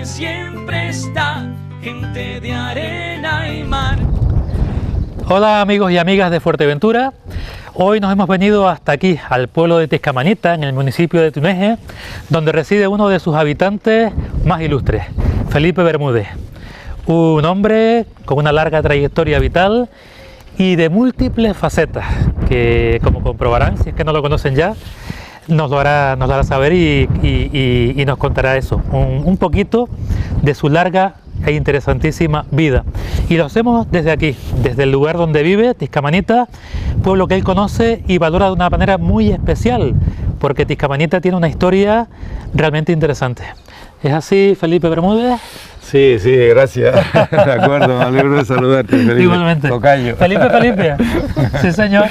que siempre está, gente de arena y mar. Hola amigos y amigas de Fuerteventura. Hoy nos hemos venido hasta aquí, al pueblo de Tiscamanita, en el municipio de Tuneje, donde reside uno de sus habitantes más ilustres, Felipe Bermúdez. Un hombre con una larga trayectoria vital y de múltiples facetas, que como comprobarán, si es que no lo conocen ya, nos lo hará saber y nos contará eso, un poquito de su larga e interesantísima vida. Y lo hacemos desde aquí, desde el lugar donde vive, Tiscamanita, pueblo que él conoce y valora de una manera muy especial, porque Tiscamanita tiene una historia realmente interesante. ¿Es así, Felipe Bermúdez? Sí, sí, gracias. De acuerdo, me alegro de saludarte, Felipe. Igualmente. Tocayo. Felipe. Sí, señor.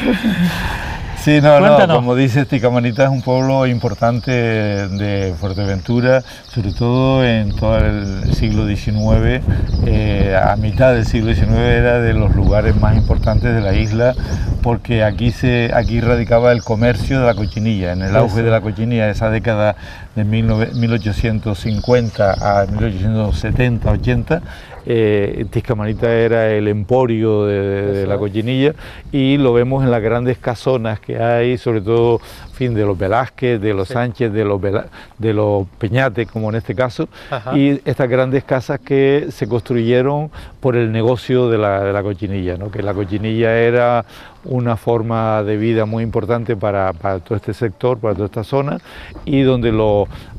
Sí, no, como dices, Tiscamanita es un pueblo importante de Fuerteventura, sobre todo en todo el siglo XIX, a mitad del siglo XIX era de los lugares más importantes de la isla, porque aquí radicaba el comercio de la cochinilla, en el auge de la cochinilla, esa década de 1850 a 1870, 80, Tiscamanita era el emporio de la cochinilla, y lo vemos en las grandes casonas que hay, sobre todo de los Velázquez, de los Sánchez, de los Peñate, como en este caso. Ajá. Y estas grandes casas que se construyeron por el negocio de la cochinilla, ¿no? Que la cochinilla era una forma de vida muy importante para todo este sector, para toda esta zona, y donde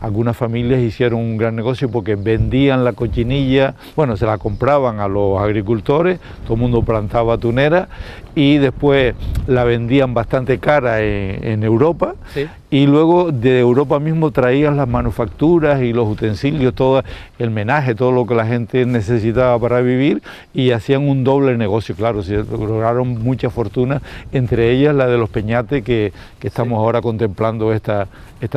algunas familias hicieron un gran negocio porque vendían la cochinilla, bueno, se la compraban a los agricultores, todo el mundo plantaba tunera y después la vendían bastante cara en Europa. Sí. Y luego de Europa mismo traían las manufacturas y los utensilios, todo el menaje, todo lo que la gente necesitaba para vivir, y hacían un doble negocio, claro, se lograron mucha fortuna, entre ellas la de los Peñates, que estamos ahora contemplando esta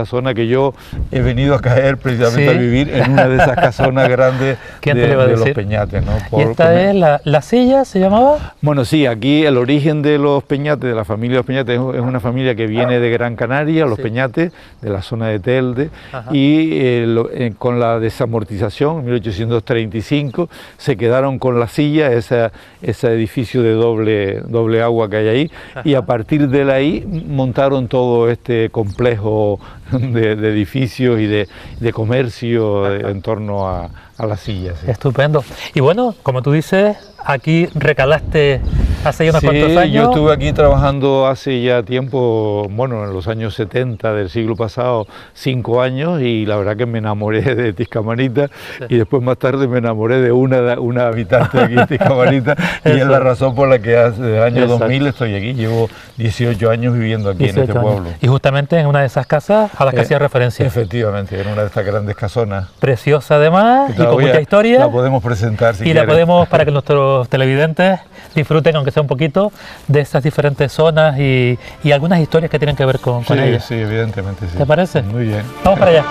zona, que yo he venido a caer precisamente a vivir en una de esas casonas grandes de los Peñates, ¿no? ¿Y esta es la Silla, se llamaba? Bueno, sí, aquí el origen de los Peñates, de la familia de los Peñates, es una familia que viene de Gran Canaria, los Peñates, de la zona de Telde. Ajá. Y con la desamortización, en 1835, se quedaron con la Silla, ese edificio de doble agua que hay ahí. Ajá. Y a partir de ahí montaron todo este complejo de edificios y de comercio en torno a la Silla. Sí. Estupendo. Y bueno, como tú dices, aquí recalaste hace ya unos cuantos años. Yo estuve aquí trabajando hace ya tiempo, bueno, en los años 70 del siglo pasado, 5 años, y la verdad que me enamoré de Tiscamanita, y después más tarde me enamoré de una habitante de aquí en Tiscamanita, y es la razón por la que desde el año 2000 estoy aquí. Llevo 18 años viviendo aquí en este pueblo. Y justamente en una de esas casas a las que hacía referencia. Efectivamente, en una de estas grandes casonas. Preciosa además, y con mucha historia. La podemos presentar si quieres. La podemos, para que nuestros televidentes disfruten, aunque sea un poquito, de esas diferentes zonas y algunas historias que tienen que ver con ellas. Sí, evidentemente, sí. ¿Te parece? Muy bien. Vamos para allá.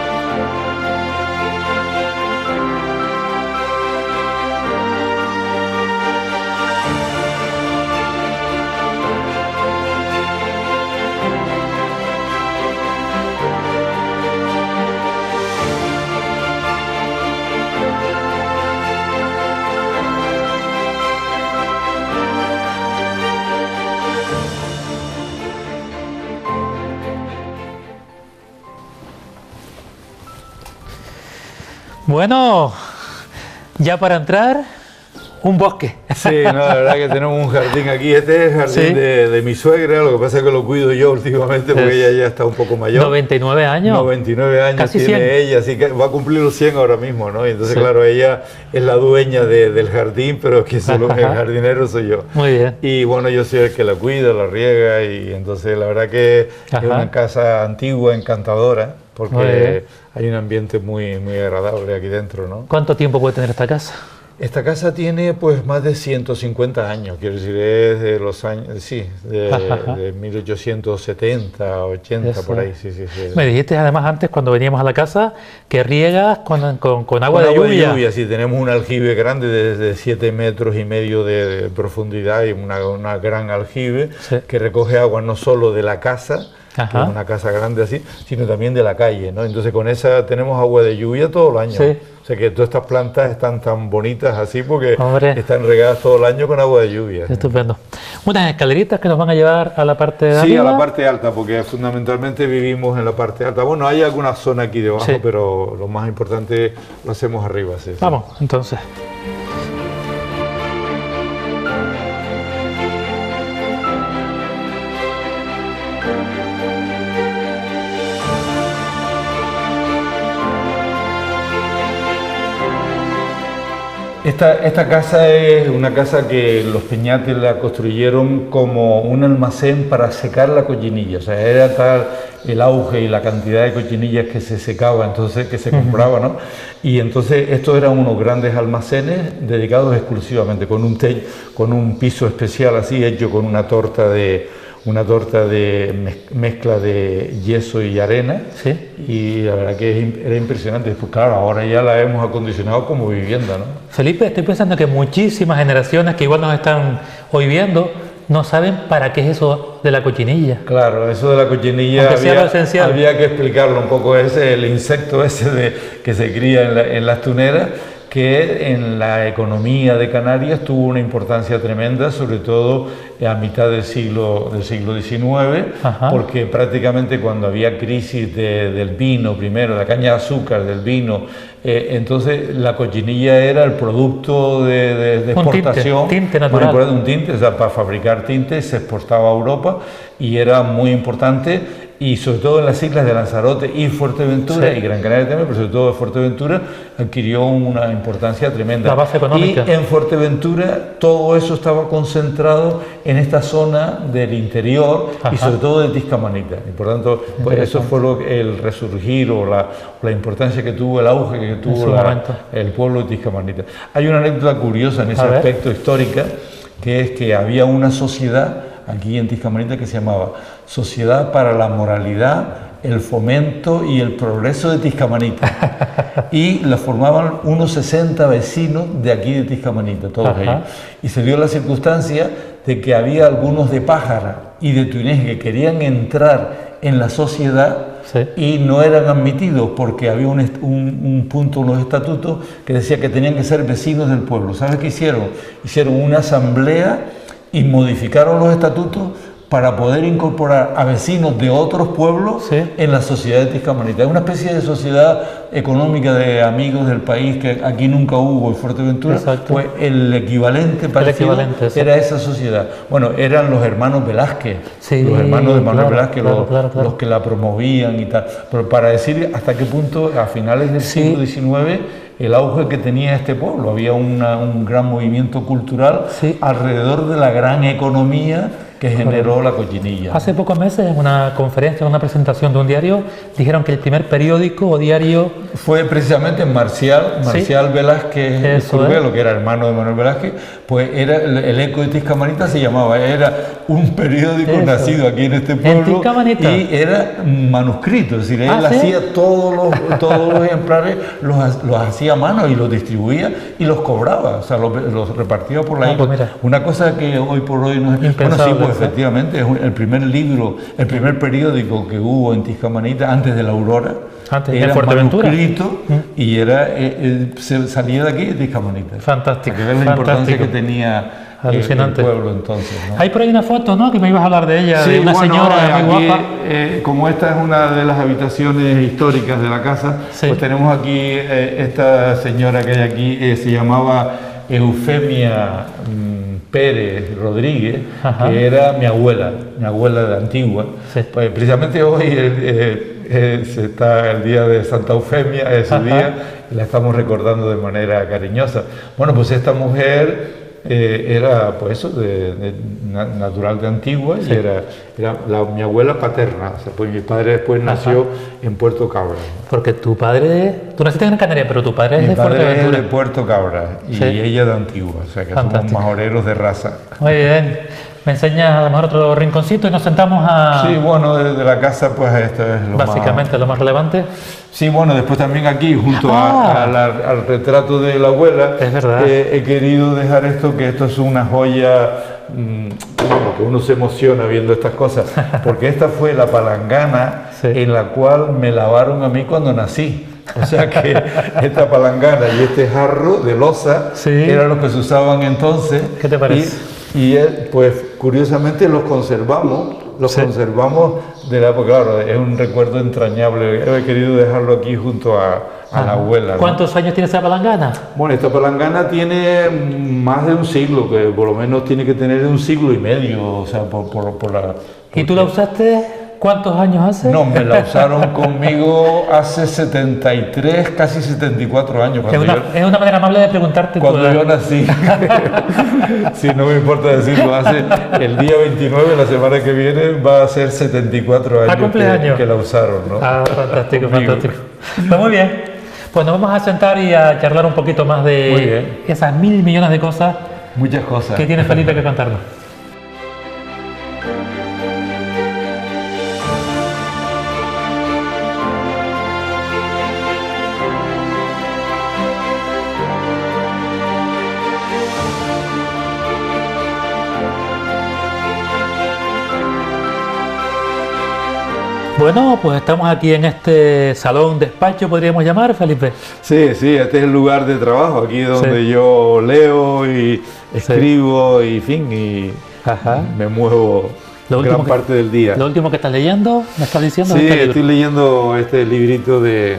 Bueno, ya para entrar, un bosque. Sí, no, la verdad que tenemos un jardín aquí. Este es el jardín de mi suegra, lo que pasa es que lo cuido yo últimamente porque ella ya está un poco mayor. 99 años. 99 años casi tiene 100. ella, así que va a cumplir los 100 ahora mismo, ¿no? Y entonces, claro, ella es la dueña del jardín, pero que solo el jardinero soy yo. Muy bien. Y bueno, yo soy el que la cuida, la riega, y entonces la verdad que es una casa antigua, encantadora, porque hay un ambiente muy, muy agradable aquí dentro, ¿no? ¿Cuánto tiempo puede tener esta casa? Esta casa tiene pues más de 150 años, quiero decir, es de los años, sí, de 1870, 80, eso. Por ahí, sí. Me dijiste además antes, cuando veníamos a la casa, que riegas con agua de lluvia. Sí, tenemos un aljibe grande de 7,5 metros de profundidad, y una gran aljibe que recoge agua no solo de la casa, que es una casa grande así, sino también de la calle, ¿no? Entonces con esa tenemos agua de lluvia todo el año. Sí. O sea que todas estas plantas están tan bonitas así porque Hombre. están regadas todo el año con agua de lluvia. Estupendo. Unas escaleritas que nos van a llevar a la parte de Sí, arriba. a la parte alta, porque fundamentalmente vivimos en la parte alta. Bueno, hay alguna zona aquí debajo, Sí. pero lo más importante lo hacemos arriba. Sí, sí. Vamos, entonces. Esta casa es una casa que los Peñates la construyeron como un almacén para secar la cochinilla. O sea, era tal el auge y la cantidad de cochinillas que se secaba, entonces que se compraba, ¿no? Y entonces estos eran unos grandes almacenes dedicados exclusivamente con un piso especial así hecho con una torta de mezcla de yeso y arena. Sí. Y la verdad que era impresionante. Pues claro, ahora ya la hemos acondicionado como vivienda, ¿no? Felipe, estoy pensando que muchísimas generaciones que igual nos están hoy viendo no saben para qué es eso de la cochinilla. Claro, eso de la cochinilla Aunque sea lo esencial. había que explicarlo un poco. El insecto ese que se cría en las tuneras, que en la economía de Canarias tuvo una importancia tremenda, sobre todo a mitad del siglo XIX, Ajá. porque prácticamente cuando había crisis del vino, primero, la caña de azúcar, del vino, entonces la cochinilla era el producto de exportación. Tinte natural. Bueno, un tinte, o sea, para fabricar tinte se exportaba a Europa y era muy importante. Y sobre todo en las islas de Lanzarote y Fuerteventura, Sí. y Gran Canaria también, pero sobre todo Fuerteventura, adquirió una importancia tremenda. La base económica. Y en Fuerteventura todo eso estaba concentrado en esta zona del interior. Ajá. Y sobre todo de Tiscamanita. Y por tanto, pues eso fue el resurgir o la importancia que tuvo, el auge que tuvo su momento. el pueblo de Tiscamanita. Hay una anécdota curiosa en ese A ver. aspecto histórica, que es que había una sociedad aquí en Tiscamanita que se llamaba Sociedad para la Moralidad, el Fomento y el Progreso de Tiscamanita. Y la formaban unos 60 vecinos de aquí de Tiscamanita, todos Ajá. ellos. Y se dio la circunstancia de que había algunos de Pájara y de Tuineje que querían entrar en la sociedad. Sí. Y no eran admitidos porque había un punto en los estatutos que decía que tenían que ser vecinos del pueblo. ¿Sabes qué hicieron? Hicieron una asamblea y modificaron los estatutos para poder incorporar a vecinos de otros pueblos Sí. en la sociedad de Tiscamanita. Es una especie de sociedad económica de amigos del país que aquí nunca hubo en Fuerteventura. Exacto. Pues el equivalente parecido sí. era esa sociedad. Bueno, eran los hermanos Velázquez, Sí, los hermanos de Manuel claro, Velázquez, claro. los que la promovían y tal. Pero para decir hasta qué punto a finales del Sí. siglo XIX el auge que tenía este pueblo, había un gran movimiento cultural Sí. alrededor de la gran economía que generó la cochinilla. Hace pocos meses, en una conferencia, en una presentación de un diario, dijeron que el primer periódico o diario... Fue precisamente Marcial Velázquez Eso Curvelo, es. que era hermano de Manuel Velázquez, pues era el Eco de Tiscamanita se llamaba, era un periódico Eso. nacido aquí en este pueblo Tiscamanita. y era manuscrito, es decir, él ¿Ah, sí? hacía todos los ejemplares, los hacía a mano y los distribuía y los cobraba, o sea, los repartía por la Ah, isla. pues mira. Una cosa que hoy por hoy no es... Bueno, Impensable, sí, pues ¿sí? efectivamente, es el primer libro, el primer periódico que hubo en Tiscamanita antes de la Aurora. Antes de era Fuerteventura. manuscrito y era se salía de aquí de Tiscamanita. Fantástico, Para que veas la importancia fantástico. que tenía el Alucinante. pueblo entonces, ¿no? Hay por ahí una foto, ¿no? Que me ibas a hablar de ella, de una bueno, señora muy aquí, guapa. como esta es una de las habitaciones históricas de la casa, Sí. pues tenemos aquí esta señora que hay aquí, se llamaba Eufemia Pérez Rodríguez, Ajá. que era mi abuela de Antigua. Sí. Pues precisamente hoy está el día de Santa Eufemia, es su Ajá. día, y la estamos recordando de manera cariñosa. Bueno, pues esta mujer era pues eso, natural de Antigua, Sí. y era mi abuela paterna. O sea, pues mi padre después nació en Puerto Cabra. Porque tu padre... Tú naciste en Canarias, pero tu padre es Mi de padre es Fuerteventura. de Puerto Cabra y Sí. ella de Antigua, o sea que Fantástico. somos majoreros de raza. Muy bien. Me enseñas a lo mejor otro rinconcito y nos sentamos a... Sí, bueno, desde la casa pues esto es lo básicamente lo más relevante. Sí, bueno, después también aquí, junto al retrato de la abuela, Es verdad. he querido dejar esto, que esto es una joya, que uno se emociona viendo estas cosas, porque esta fue la palangana Sí. en la cual me lavaron a mí cuando nací. O sea que esta palangana y este jarro de loza Sí. eran los que se usaban entonces. ¿Qué te parece? Pues curiosamente los conservamos Sí. de la época. Claro, es un recuerdo entrañable. He querido dejarlo aquí junto a la abuela, ¿no? ¿Cuántos años tiene esa palangana? Bueno, esta palangana tiene más de un siglo, que por lo menos tiene que tener un siglo y medio, o sea, por la... ¿Y tú la usaste cuántos años hace? No, me la usaron conmigo hace 73, casi 74 años. Es una manera amable de preguntarte tu Cuando edad. yo nací, si no me importa decirlo, hace el día 29, la semana que viene, va a ser 74 años cumpleaños. que la usaron, ¿no? Ah, fantástico, Conmigo. fantástico. Pues muy bien. Pues nos vamos a sentar y a charlar un poquito más Muy de bien. esas 1000 millones de cosas Muchas cosas. que tiene Felipe que contarnos. Bueno, pues estamos aquí en este salón despacho, podríamos llamar, Felipe. Sí, este es el lugar de trabajo, aquí donde Sí. yo leo y escribo y fin, y Ajá. me muevo Lo último gran que- parte del día. Lo último que estás leyendo, me estás diciendo. Sí, este libro. estoy leyendo este librito de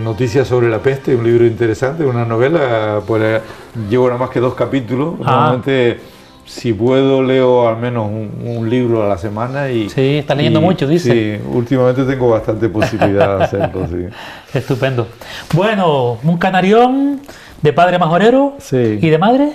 Noticias sobre la peste, un libro interesante, una novela, pues llevo nada más que 2 capítulos. Ah. Normalmente, si puedo, leo al menos un libro a la semana. Sí, estás leyendo mucho, dice. Sí, últimamente tengo bastante posibilidad de hacerlo, sí. Estupendo. Bueno, un canarión de padre majorero. Sí. ¿Y de madre?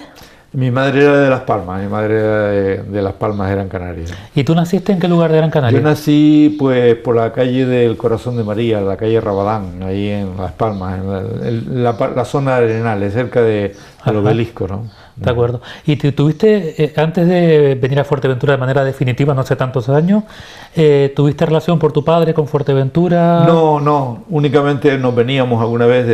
Mi madre era de Las Palmas, mi madre era de Las Palmas, Gran Canaria. ¿Y tú naciste en qué lugar de Gran Canaria? Yo nací pues por la calle del Corazón de María, la calle Rabadán, ahí en Las Palmas, en la zona de Arenales, cerca del Ajá. obelisco, ¿no? De acuerdo. ¿Y tuviste, antes de venir a Fuerteventura de manera definitiva, no hace tantos años, tuviste relación por tu padre con Fuerteventura? No, únicamente nos veníamos alguna vez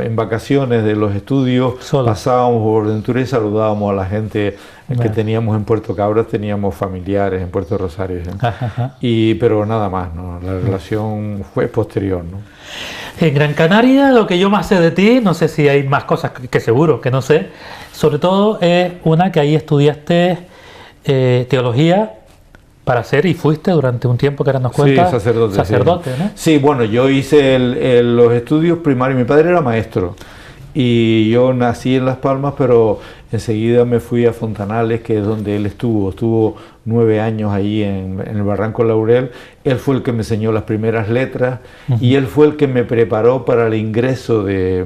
en vacaciones de los estudios, Solo. pasábamos por Fuerteventura y saludábamos a la gente que Vale. teníamos en Puerto Cabras, teníamos familiares en Puerto Rosario. ¿eh? Ajá, ajá. Pero nada más, ¿no? La relación fue posterior, ¿no? En Gran Canaria, lo que yo más sé de ti, no sé si hay más cosas que seguro, que no sé, sobre todo es una que ahí estudiaste teología para ser y fuiste durante un tiempo que ahora nos cuenta Sí, sacerdote. sacerdote, sí. ¿no? Sí, bueno, yo hice los estudios primarios, mi padre era maestro y yo nací en Las Palmas, pero enseguida me fui a Fontanales, que es donde él estuvo 9 años ahí en el Barranco Laurel. Él fue el que me enseñó las primeras letras y él fue el que me preparó para el ingreso de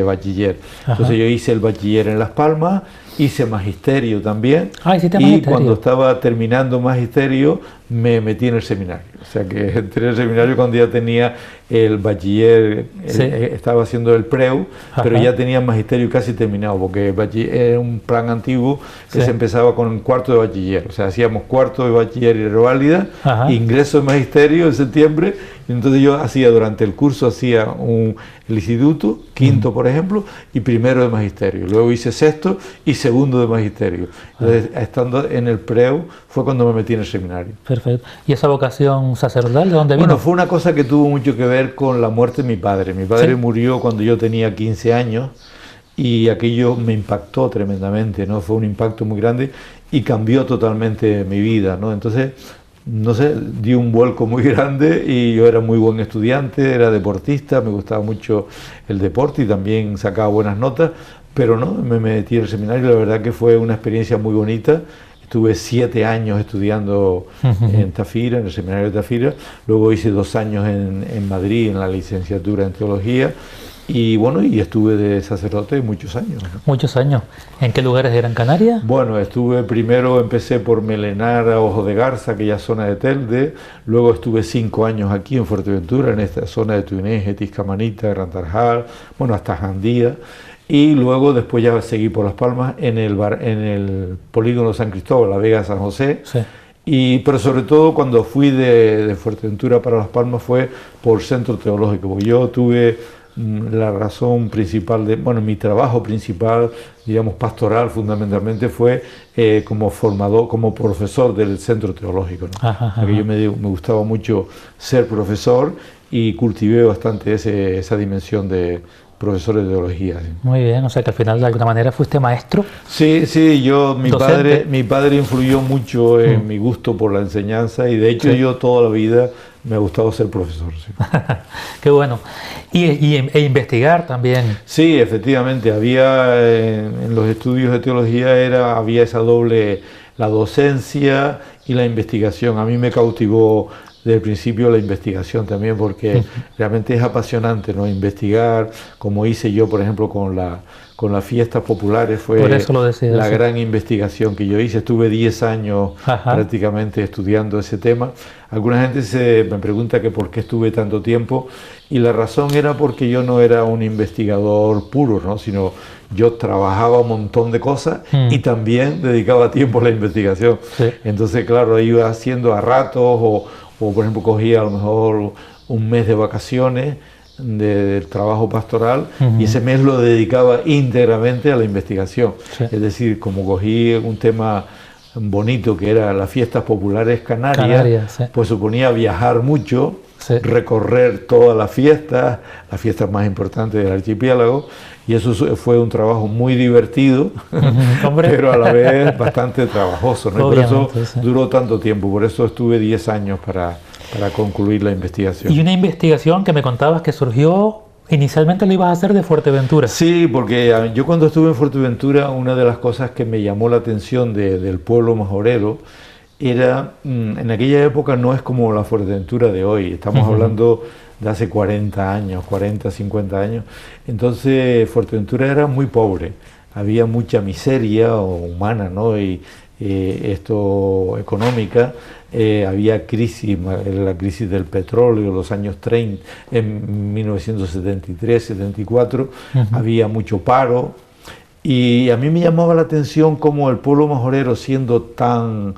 bachiller. Ajá. Entonces yo hice el bachiller en Las Palmas, hice magisterio también. Ah, hiciste y magisterio. cuando estaba terminando magisterio me metí en el seminario. O sea que entré en el seminario cuando ya tenía el bachiller, Sí. estaba haciendo el preu, pero Ajá. ya tenía magisterio casi terminado, porque el bachiller era un plan antiguo que Sí. se empezaba con un cuarto de bachiller. O sea, hacíamos cuarto de bachiller y reválida, Ajá. ingreso de magisterio en septiembre, y entonces yo hacía durante el curso, el instituto, quinto por ejemplo, y primero de magisterio. Luego hice sexto y segundo de magisterio. Entonces, estando en el preu fue cuando me metí en el seminario. Perfecto. ¿Y esa vocación sacerdotal de dónde vino? Bueno, fue una cosa que tuvo mucho que ver con la muerte de mi padre. Mi padre Sí. murió cuando yo tenía 15 años y aquello me impactó tremendamente, ¿no? Fue un impacto muy grande y cambió totalmente mi vida, ¿no? Entonces, no sé, di un vuelco muy grande y yo era muy buen estudiante, era deportista, me gustaba mucho el deporte y también sacaba buenas notas, pero no, me metí en el seminario y la verdad que fue una experiencia muy bonita. Estuve 7 años estudiando en Tafira, en el seminario de Tafira, luego hice 2 años en Madrid en la licenciatura en teología y bueno, y estuve de sacerdote muchos años, ¿no? Muchos años. ¿En qué lugares de Gran Canaria? Bueno, empecé por Melenara, Ojo de Garza, aquella zona de Telde, luego estuve 5 años aquí en Fuerteventura, en esta zona de Tuineje, Tiscamanita, Gran Tarjal, bueno, hasta Jandía. Y luego después ya seguí por Las Palmas en el polígono San Cristóbal, La Vega, San José. Sí. Pero sobre todo cuando fui de Fuerteventura para Las Palmas fue por centro teológico, porque yo tuve la razón principal de, bueno, mi trabajo principal, digamos, pastoral fundamentalmente fue como formador, como profesor del centro teológico, ¿no? Porque yo me gustaba mucho ser profesor y cultivé bastante esa dimensión de profesor de teología. ¿Sí? Muy bien, o sea que al final de alguna manera fuiste maestro. Sí, mi padre influyó mucho en mi gusto por la enseñanza y de hecho yo toda la vida me ha gustado ser profesor. Sí. Qué bueno. E investigar también. Sí, efectivamente, había en los estudios de teología había esa doble, la docencia y la investigación. A mí me cautivó desde el principio la investigación también, porque realmente es apasionante, ¿no? Investigar, como hice yo, por ejemplo, con las fiestas populares, fue la gran investigación que yo hice. Estuve 10 años prácticamente estudiando ese tema. Alguna gente me pregunta que por qué estuve tanto tiempo, y la razón era porque yo no era un investigador puro, ¿no? Sino yo trabajaba un montón de cosas y también dedicaba tiempo a la investigación. Sí. Entonces, claro, iba haciendo a ratos o por ejemplo cogía a lo mejor un mes de vacaciones del trabajo pastoral y ese mes lo dedicaba íntegramente a la investigación. Sí. Es decir, como cogí un tema bonito que era las fiestas populares canarias, sí. Pues suponía viajar mucho, sí. Recorrer todas las fiestas más importantes del archipiélago, y eso fue un trabajo muy divertido, pero a la vez bastante trabajoso, ¿no? Y por eso duró tanto tiempo, por eso estuve 10 años para concluir la investigación. Y una investigación que me contabas que surgió, inicialmente lo ibas a hacer de Fuerteventura. Sí, porque yo cuando estuve en Fuerteventura, una de las cosas que me llamó la atención del pueblo majorero era, en aquella época no es como la Fuerteventura de hoy, estamos hablando de hace 40, 50 años, entonces Fuerteventura era muy pobre, había mucha miseria humana, ¿no? Y económica, había crisis, la crisis del petróleo, los años 30, en 1973, 74, había mucho paro, y a mí me llamaba la atención cómo el pueblo majorero, siendo tan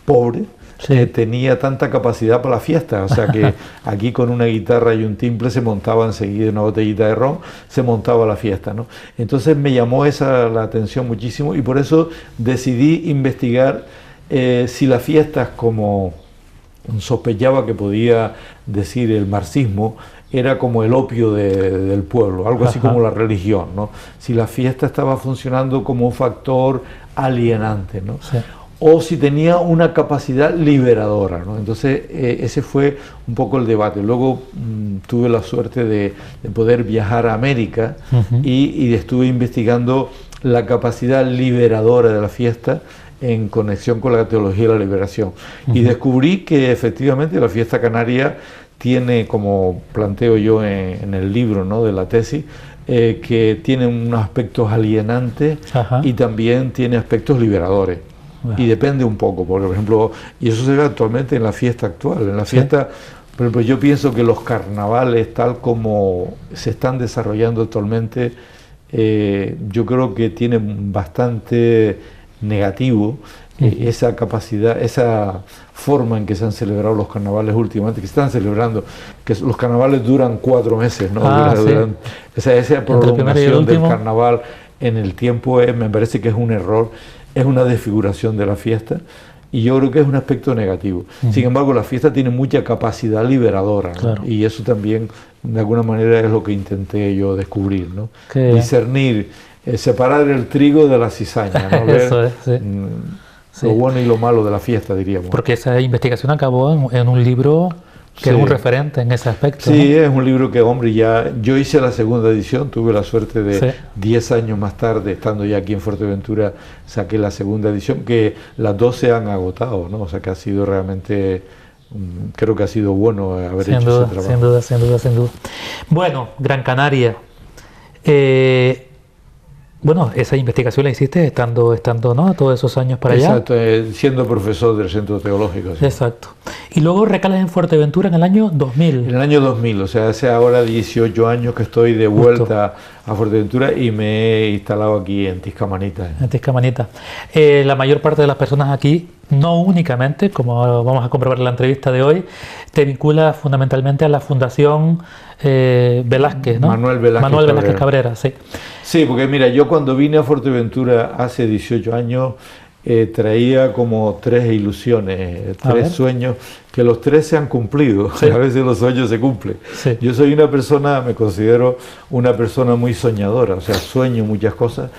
pobre, sí. Tenía tanta capacidad para la fiesta, o sea que aquí con una guitarra y un timple se montaba enseguida, una botellita de ron, se montaba la fiesta, ¿no? Entonces me llamó la atención muchísimo, y por eso decidí investigar si las fiestas, como sospechaba que podía decir el marxismo, era como el opio del pueblo, algo así como la religión, ¿no? Si la fiesta estaba funcionando como un factor alienante, ¿no? Sí. O si tenía una capacidad liberadora, ¿no? Entonces ese fue un poco el debate. Luego tuve la suerte de poder viajar a América y estuve investigando la capacidad liberadora de la fiesta en conexión con la teología de la liberación. Y descubrí que efectivamente la fiesta canaria tiene, como planteo yo en el libro, ¿no? De la tesis, que tiene unos aspectos alienantes y también tiene aspectos liberadores. Y depende un poco, porque, por ejemplo, y eso se ve actualmente en la fiesta actual. En la fiesta, por ejemplo, yo pienso que los carnavales, tal como se están desarrollando actualmente, yo creo que tienen bastante negativo esa capacidad, esa forma en que se han celebrado los carnavales últimamente, que se están celebrando, que los carnavales duran 4 meses, ¿no? Esa prolongación del carnaval en el tiempo me parece que es un error. Es una desfiguración de la fiesta, y yo creo que es un aspecto negativo. Sin embargo, la fiesta tiene mucha capacidad liberadora, ¿no? Claro. Y eso también, de alguna manera, es lo que intenté yo descubrir, ¿no? Discernir, separar el trigo de la cizaña, ¿no? Ver, eso es, lo bueno y lo malo de la fiesta, diríamos. Porque esa investigación acabó en un libro que es un referente en ese aspecto. Sí, ¿no? Es un libro que, hombre, yo hice la segunda edición, tuve la suerte de 10 años más tarde, estando ya aquí en Fuerteventura, saqué la segunda edición, que las 2 se han agotado, ¿no? O sea que ha sido realmente, creo que ha sido bueno haber hecho ese trabajo. Sin duda. Bueno, Gran Canaria, bueno, esa investigación la hiciste estando, ¿no? Todos esos años para allá. Exacto, siendo profesor del centro teológico. Sí. Exacto. Y luego recalas en Fuerteventura en el año 2000. En el año 2000, o sea, hace ahora 18 años que estoy de vuelta a Fuerteventura y me he instalado aquí en Tiscamanita. En Tiscamanita. La mayor parte de las personas aquí, no únicamente, como vamos a comprobar en la entrevista de hoy, te vincula fundamentalmente a la Fundación Velázquez, ¿no? Manuel Velázquez Cabrera, sí. Sí, porque mira, yo cuando vine a Fuerteventura hace 18 años, traía como 3 ilusiones, 3 sueños, que los 3 se han cumplido. Sí. A veces los sueños se cumplen. Sí. Yo soy una persona, me considero una persona muy soñadora, o sea, sueño muchas cosas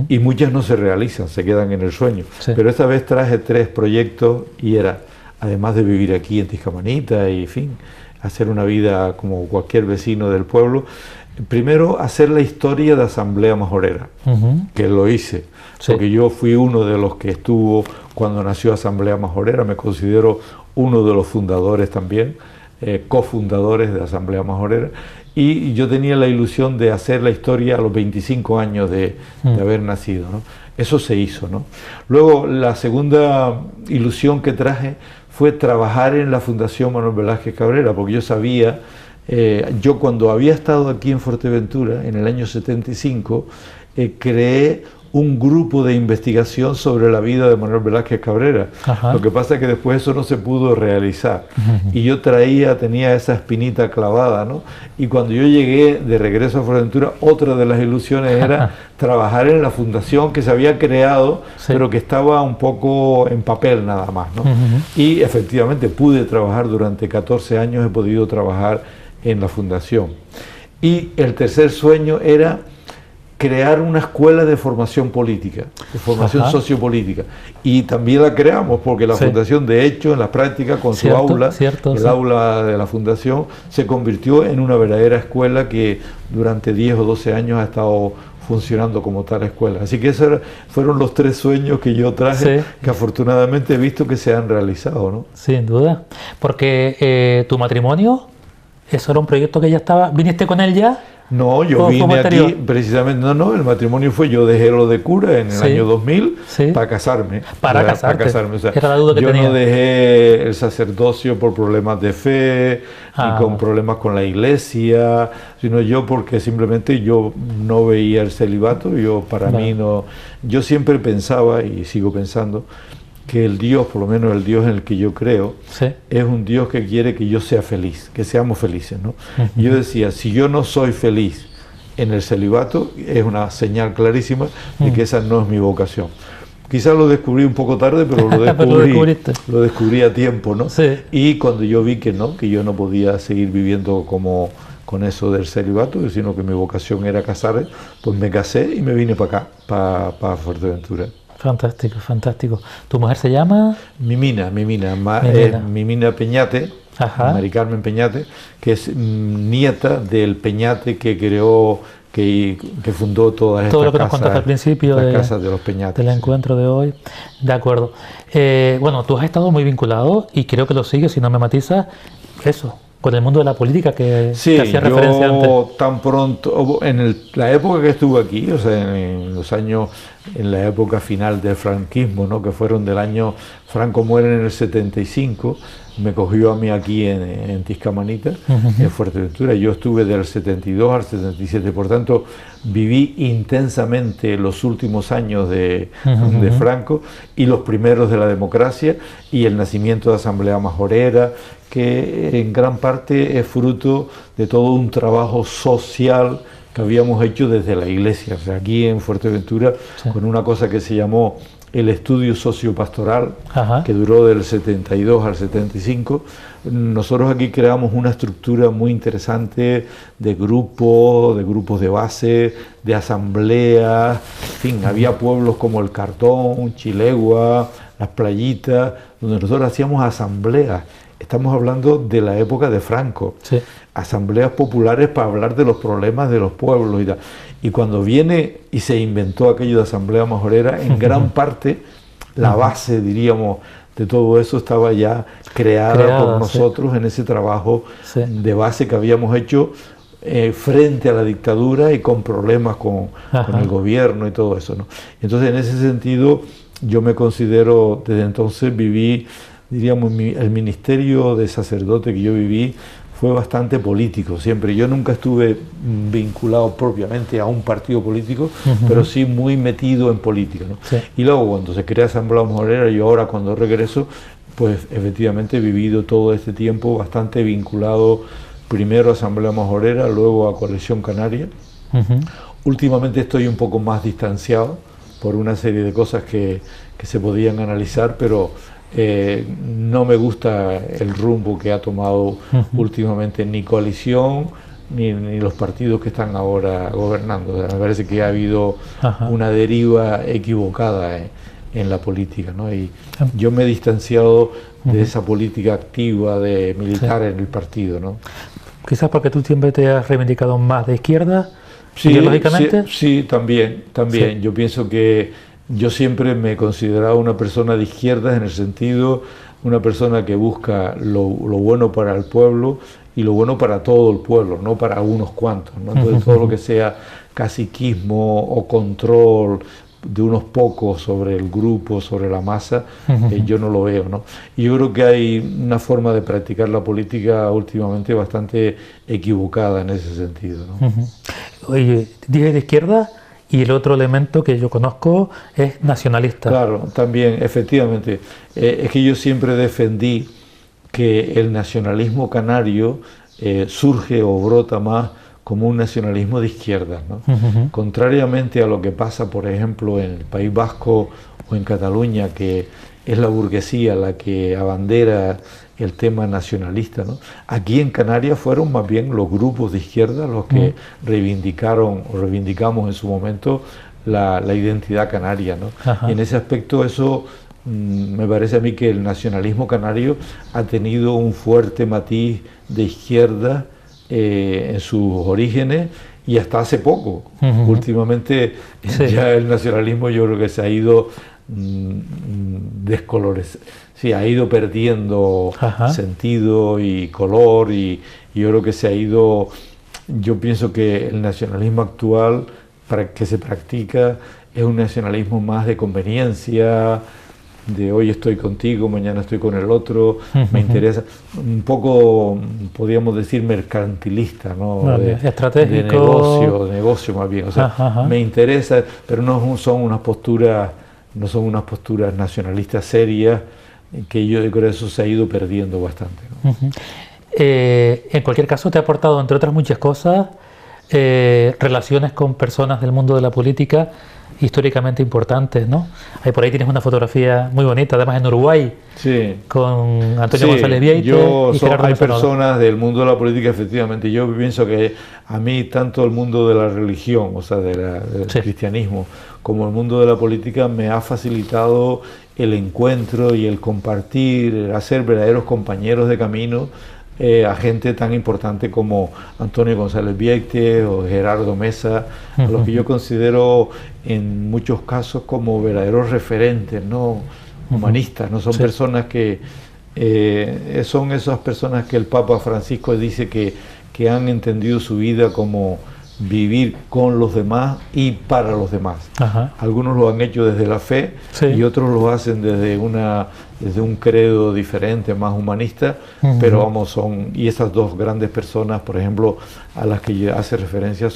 y muchas no se realizan, se quedan en el sueño. Sí. Pero esta vez traje 3 proyectos y era, además de vivir aquí en Tiscamanita y, en fin, hacer una vida como cualquier vecino del pueblo, primero hacer la historia de Asamblea Majorera, que lo hice. Sí. Porque yo fui uno de los que estuvo cuando nació Asamblea Majorera, me considero uno de los fundadores también, cofundadores de Asamblea Majorera, y yo tenía la ilusión de hacer la historia a los 25 años de haber nacido, ¿no? Eso se hizo, ¿no? Luego, la segunda ilusión que traje fue trabajar en la Fundación Manuel Velázquez Cabrera, porque yo sabía, yo cuando había estado aquí en Fuerteventura, en el año 75, creé un grupo de investigación sobre la vida de Manuel Velázquez Cabrera. Ajá. Lo que pasa es que después eso no se pudo realizar. Y yo tenía esa espinita clavada, ¿no? Y cuando yo llegué de regreso a Fuerteventura, otra de las ilusiones era trabajar en la fundación que se había creado, pero que estaba un poco en papel nada más, ¿no? Y efectivamente pude trabajar durante 14 años, he podido trabajar en la fundación. Y el tercer sueño era crear una escuela de formación política, de formación sociopolítica. Y también la creamos porque la fundación, de hecho, en la práctica, con su aula, el aula de la fundación, se convirtió en una verdadera escuela que durante 10 o 12 años ha estado funcionando como tal escuela. Así que esos fueron los 3 sueños que yo traje, que afortunadamente he visto que se han realizado, ¿no? Sin duda, porque tu matrimonio, eso era un proyecto que ya estaba, ¿viniste con él ya? No, yo vine aquí precisamente, no, el matrimonio fue, yo dejé lo de cura en el año 2000 para casarme. Para casarme, o sea, era la duda que tenía. Yo no dejé el sacerdocio por problemas de fe, ni con problemas con la iglesia, sino yo porque simplemente yo no veía el celibato, para mí no, yo siempre pensaba y sigo pensando que el Dios, por lo menos el Dios en el que yo creo, es un Dios que quiere que yo sea feliz, que seamos felices, ¿no? Y yo decía, si yo no soy feliz en el celibato, es una señal clarísima de que esa no es mi vocación. Quizás lo descubrí un poco tarde, pero lo descubrí a tiempo, ¿no? Y cuando yo vi que yo no podía seguir viviendo como con eso del celibato, sino que mi vocación era casarme, pues me casé y me vine para acá, para Fuerteventura. Fantástico, fantástico. ¿Tu mujer se llama? Mimina Peñate, Mari Carmen Peñate, que es nieta del Peñate que creó, que fundó todas estas casas. Todo lo que nos contaste al principio de los Peñates, del encuentro de hoy. De acuerdo. Bueno, tú has estado muy vinculado y creo que lo sigues, si no me matizas, eso, con el mundo de la política que hacía referencia antes. Tan pronto, la época que estuve aquí, o sea, en la época final del franquismo, ¿no? Que fueron del año, Franco muere en el 75, me cogió a mí aquí en Tiscamanita, en Fuerteventura. Yo estuve del 72 al 77, por tanto viví intensamente los últimos años de Franco y los primeros de la democracia y el nacimiento de Asamblea Majorera, que en gran parte es fruto de todo un trabajo social que habíamos hecho desde la iglesia. O sea, aquí en Fuerteventura, con una cosa que se llamó el estudio sociopastoral, que duró del 72 al 75, nosotros aquí creamos una estructura muy interesante de grupos de base, de asambleas, en fin, había pueblos como el Cartón, Chilegua, Las Playitas, donde nosotros hacíamos asambleas. Estamos hablando de la época de Franco, asambleas populares para hablar de los problemas de los pueblos y tal. Y cuando viene y se inventó aquello de Asamblea Majorera, en gran parte la base, diríamos, de todo eso estaba ya creada por nosotros en ese trabajo de base que habíamos hecho frente a la dictadura y con problemas con el gobierno y todo eso, ¿no? Entonces, en ese sentido, yo me considero, desde entonces viví diríamos, el ministerio de sacerdote que yo viví fue bastante político siempre. Yo nunca estuve vinculado propiamente a un partido político, pero sí muy metido en política, ¿no? Sí. Y luego cuando se crea Asamblea Majorera, yo ahora cuando regreso, pues efectivamente he vivido todo este tiempo bastante vinculado primero a Asamblea Majorera, luego a Coalición Canaria. Últimamente estoy un poco más distanciado por una serie de cosas que se podían analizar, pero no me gusta el rumbo que ha tomado últimamente ni Coalición ni los partidos que están ahora gobernando. O sea, me parece que ha habido una deriva equivocada en la política, ¿no? Y yo me he distanciado de esa política activa de militar en el partido, ¿no? Quizás porque tú siempre te has reivindicado más de izquierda, sí, ideológicamente. Sí, también. Sí. Yo pienso que yo siempre me he considerado una persona de izquierdas en el sentido, una persona que busca lo bueno para el pueblo y lo bueno para todo el pueblo, no para unos cuantos, ¿no? Entonces todo lo que sea caciquismo o control de unos pocos sobre el grupo, sobre la masa, yo no lo veo, ¿no? Y yo creo que hay una forma de practicar la política últimamente bastante equivocada en ese sentido, ¿no? Oye, dije de izquierda y el otro elemento que yo conozco es nacionalista. Claro, también, efectivamente. Es que yo siempre defendí que el nacionalismo canario surge o brota más como un nacionalismo de izquierda, ¿no? Contrariamente a lo que pasa, por ejemplo, en el País Vasco o en Cataluña, que es la burguesía la que abandera el tema nacionalista, ¿no? Aquí en Canarias fueron más bien los grupos de izquierda los que reivindicaron o reivindicamos en su momento la identidad canaria, ¿no? Y en ese aspecto eso me parece a mí que el nacionalismo canario ha tenido un fuerte matiz de izquierda en sus orígenes y hasta hace poco. Últimamente ya el nacionalismo yo creo que se ha ido sí, ha ido perdiendo sentido y color y yo creo que se ha ido, yo pienso que el nacionalismo actual que se practica es un nacionalismo más de conveniencia, de hoy estoy contigo, mañana estoy con el otro, me interesa, un poco, podríamos decir, mercantilista, ¿no? Estratégico. De negocio más bien, o sea, me interesa, pero no son unas posturas nacionalistas serias, que yo creo que eso se ha ido perdiendo bastante, ¿no? En cualquier caso te ha aportado, entre otras muchas cosas, relaciones con personas del mundo de la política históricamente importantes, ¿no? Ahí por ahí tienes una fotografía muy bonita, además en Uruguay, con Antonio González Vieyte y Gerardo hay Mesonado. personas del mundo de la política, efectivamente. Yo pienso que a mí tanto el mundo de la religión, o sea, del cristianismo, como el mundo de la política me ha facilitado el encuentro y el compartir, el hacer verdaderos compañeros de camino a gente tan importante como Antonio González Vieyte o Gerardo Mesa, a los que yo considero en muchos casos como verdaderos referentes, ¿no? Humanistas, no son personas que son esas personas que el Papa Francisco dice que han entendido su vida como vivir con los demás y para los demás. Algunos lo han hecho desde la fe y otros lo hacen desde un credo diferente, más humanista, pero vamos, y esas dos grandes personas, por ejemplo, a las que hace referencia,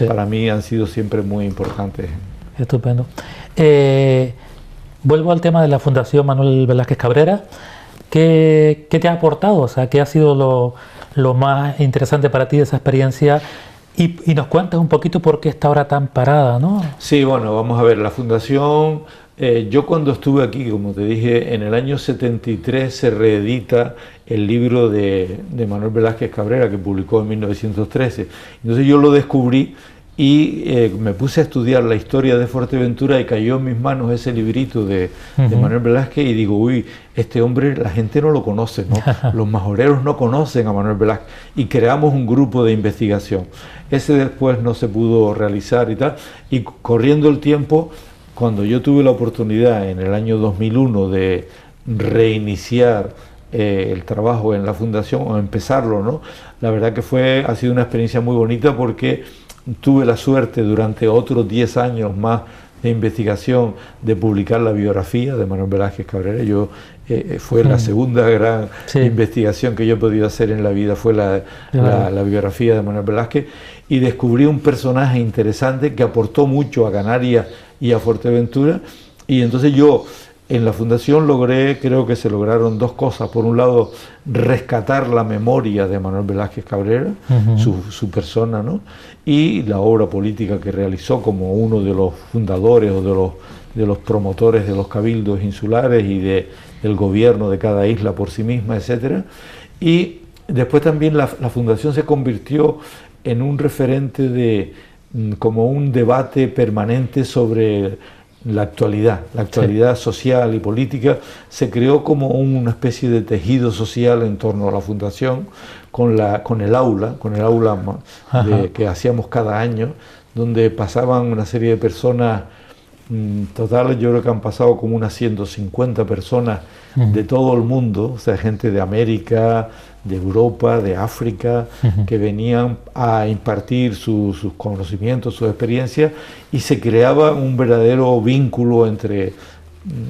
para mí han sido siempre muy importantes. Estupendo. Vuelvo al tema de la Fundación Manuel Velázquez Cabrera. ¿Qué te ha aportado? O sea, ¿qué ha sido lo más interesante para ti de esa experiencia? Y nos cuentas un poquito por qué está ahora tan parada, ¿no? Sí, bueno, vamos a ver, la Fundación, yo cuando estuve aquí, como te dije, en el año 73 se reedita el libro de Manuel Velázquez Cabrera que publicó en 1913. Entonces yo lo descubrí y me puse a estudiar la historia de Fuerteventura y cayó en mis manos ese librito de Manuel Velázquez y digo, uy, este hombre la gente no lo conoce, ¿no? Los majoreros no conocen a Manuel Velázquez y creamos un grupo de investigación. Ese después no se pudo realizar y tal, y corriendo el tiempo, cuando yo tuve la oportunidad en el año 2001 de reiniciar el trabajo en la Fundación o empezarlo, ¿no? La verdad que ha sido una experiencia muy bonita porque tuve la suerte durante otros 10 años más de investigación de publicar la biografía de Manuel Velázquez Cabrera. Yo fue la segunda gran Sí. investigación que yo he podido hacer en la vida, fue la biografía de Manuel Velázquez, y descubrí un personaje interesante que aportó mucho a Canarias y a Fuerteventura, y entonces yo en la fundación creo que se lograron dos cosas. Por un lado, rescatar la memoria de Manuel Velázquez Cabrera, su persona, ¿no? Y la obra política que realizó como uno de los fundadores o de los promotores de los cabildos insulares y del gobierno de cada isla por sí misma, etcétera. Y después también la fundación se convirtió en un referente como un debate permanente sobre la actualidad Sí. social y política. Se creó como una especie de tejido social en torno a la fundación, con el aula que hacíamos cada año, donde pasaban una serie de personas. Total, yo creo que han pasado como unas 150 personas de todo el mundo, o sea, gente de América, de Europa, de África, que venían a impartir sus conocimientos, sus experiencias, y se creaba un verdadero vínculo entre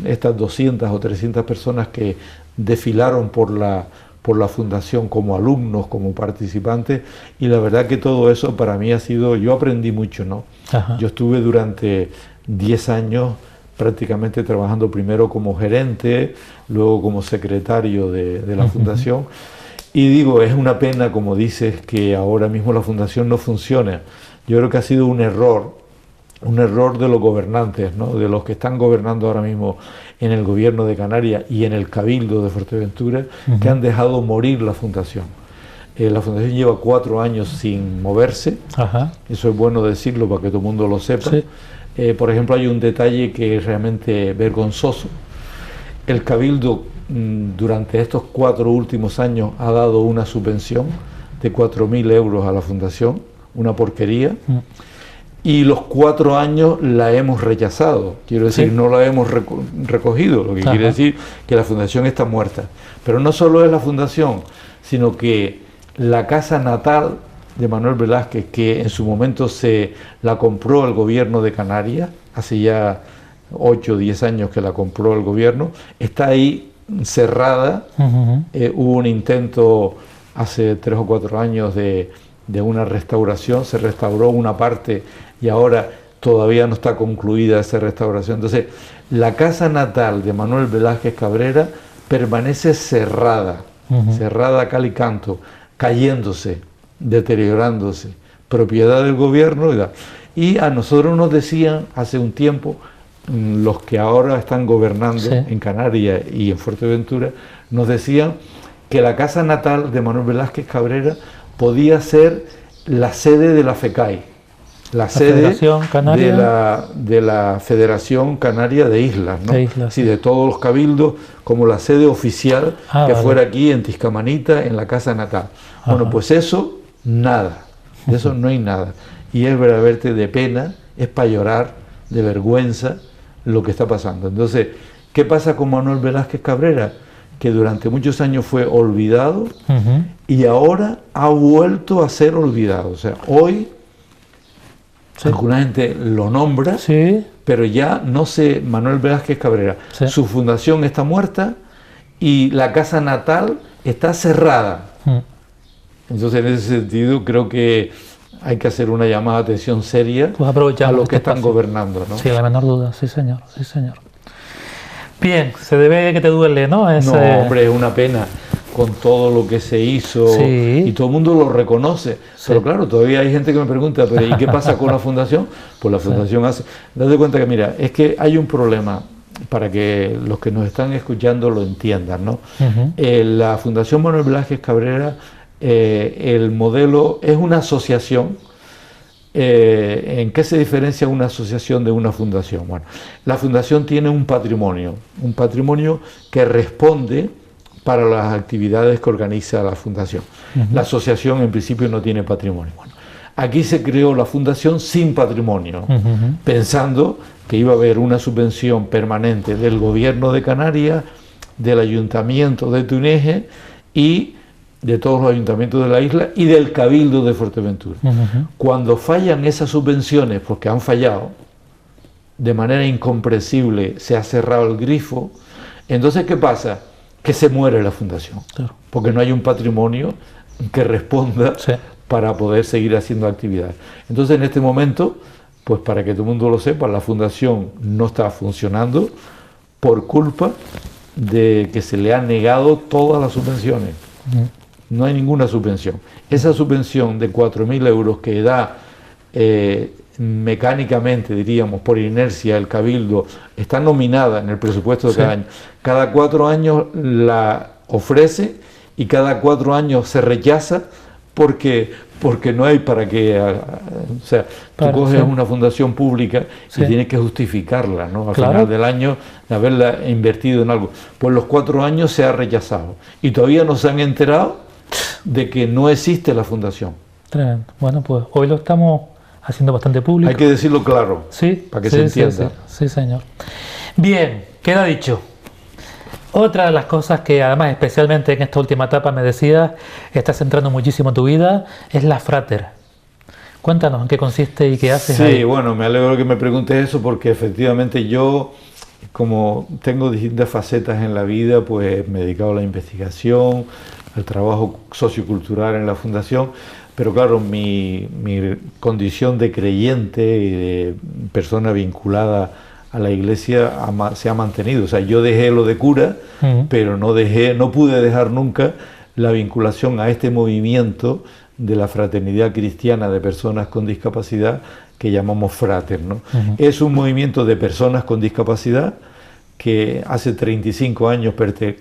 estas 200 o 300 personas que desfilaron por la fundación como alumnos, como participantes, y la verdad que todo eso para mí yo aprendí mucho, ¿no? Ajá. Yo estuve durante 10 años prácticamente trabajando primero como gerente, luego como secretario de la fundación, y digo, es una pena, como dices, que ahora mismo la fundación no funcione. Yo creo que ha sido un error de los gobernantes, ¿no? De los que están gobernando ahora mismo en el gobierno de Canarias y en el Cabildo de Fuerteventura, que han dejado morir la fundación. La fundación lleva 4 años sin moverse. Ajá. Eso es bueno decirlo para que todo el mundo lo sepa. Sí. Por ejemplo, hay un detalle que es realmente vergonzoso. El Cabildo durante estos 4 últimos años ha dado una subvención de 4.000 euros a la fundación, una porquería, y los 4 años la hemos rechazado. Quiero decir, Sí. no la hemos recogido, lo que quiere decir que la fundación está muerta. Pero no solo es la fundación, sino que la casa natal de Manuel Velázquez, que en su momento se la compró el gobierno de Canarias, hace ya 8 o 10 años que la compró el gobierno, está ahí cerrada. Hubo un intento hace 3 o 4 años de una restauración, se restauró una parte y ahora todavía no está concluida esa restauración. Entonces, la casa natal de Manuel Velázquez Cabrera permanece cerrada, cerrada a cal y canto, cayéndose, deteriorándose, propiedad del gobierno. Y a nosotros nos decían hace un tiempo, los que ahora están gobernando en Canarias y en Fuerteventura, nos decían que la casa natal de Manuel Velázquez Cabrera podía ser la sede de la FECAI, la sede de la Federación Canaria de Islas, ¿no? Sí, de todos los cabildos, como la sede oficial fuera aquí en Tiscamanita, en la casa natal. Bueno, pues eso, nada, de eso no hay nada. Y es verdaderamente de pena, es para llorar, de vergüenza, lo que está pasando. Entonces, ¿qué pasa con Manuel Velázquez Cabrera? Que durante muchos años fue olvidado y ahora ha vuelto a ser olvidado. O sea, hoy alguna gente lo nombra, pero ya no sé, Manuel Velázquez Cabrera, su fundación está muerta y la casa natal está cerrada. Entonces, en ese sentido, creo que hay que hacer una llamada de atención seria a los que están gobernando, ¿no? Sí, la menor duda, sí señor, sí señor. Bien, se debe que te duele, ¿no? No, hombre, es una pena con todo lo que se hizo y todo el mundo lo reconoce. Pero claro, todavía hay gente que me pregunta, ¿pero y qué pasa con la fundación? Pues la fundación hace... Date cuenta que, mira, es que hay un problema para que los que nos están escuchando lo entiendan, ¿no? La Fundación Manuel Velázquez Cabrera, el modelo es una asociación. ¿En qué se diferencia una asociación de una fundación? Bueno, la fundación tiene un patrimonio que responde para las actividades que organiza la fundación. La asociación en principio no tiene patrimonio. Bueno, aquí se creó la fundación sin patrimonio, pensando que iba a haber una subvención permanente del gobierno de Canarias, del ayuntamiento de Tuneje y de todos los ayuntamientos de la isla y del Cabildo de Fuerteventura. Cuando fallan esas subvenciones, porque han fallado, de manera incomprensible se ha cerrado el grifo, Entonces, ¿qué pasa? Que se muere la fundación, Claro. porque no hay un patrimonio que responda Sí. para poder seguir haciendo actividades. Entonces, en este momento, pues para que todo el mundo lo sepa, la fundación no está funcionando por culpa de que se le han negado todas las subvenciones. No hay ninguna subvención. Esa subvención de 4.000 euros que da mecánicamente, diríamos, por inercia el Cabildo, está nominada en el presupuesto de cada año. Cada 4 años la ofrece y cada 4 años se rechaza porque no hay para qué. O sea, Claro, tú coges sí. una fundación pública Sí. y tienes que justificarla, ¿no? Al Claro. final del año de haberla invertido en algo. Pues los 4 años se ha rechazado y todavía no se han enterado de que no existe la fundación. Tremendo. Bueno, pues hoy lo estamos haciendo bastante público. Hay que decirlo claro, Sí, para que sí, se entienda. Sí, sí, señor. Bien, queda dicho. Otra de las cosas que además especialmente en esta última etapa me decías, estás centrando muchísimo tu vida, es la Frater. Cuéntanos en qué consiste y qué haces Sí, ahí. bueno, me alegro que me preguntes eso porque efectivamente yo, como tengo distintas facetas en la vida, pues me he dedicado a la investigación, al trabajo sociocultural en la fundación, pero claro, mi condición de creyente y de persona vinculada a la iglesia se ha mantenido. O sea, yo dejé lo de cura, pero no pude dejar nunca la vinculación a este movimiento de la fraternidad cristiana de personas con discapacidad que llamamos Frater, ¿no? Es un movimiento de personas con discapacidad que hace 35 años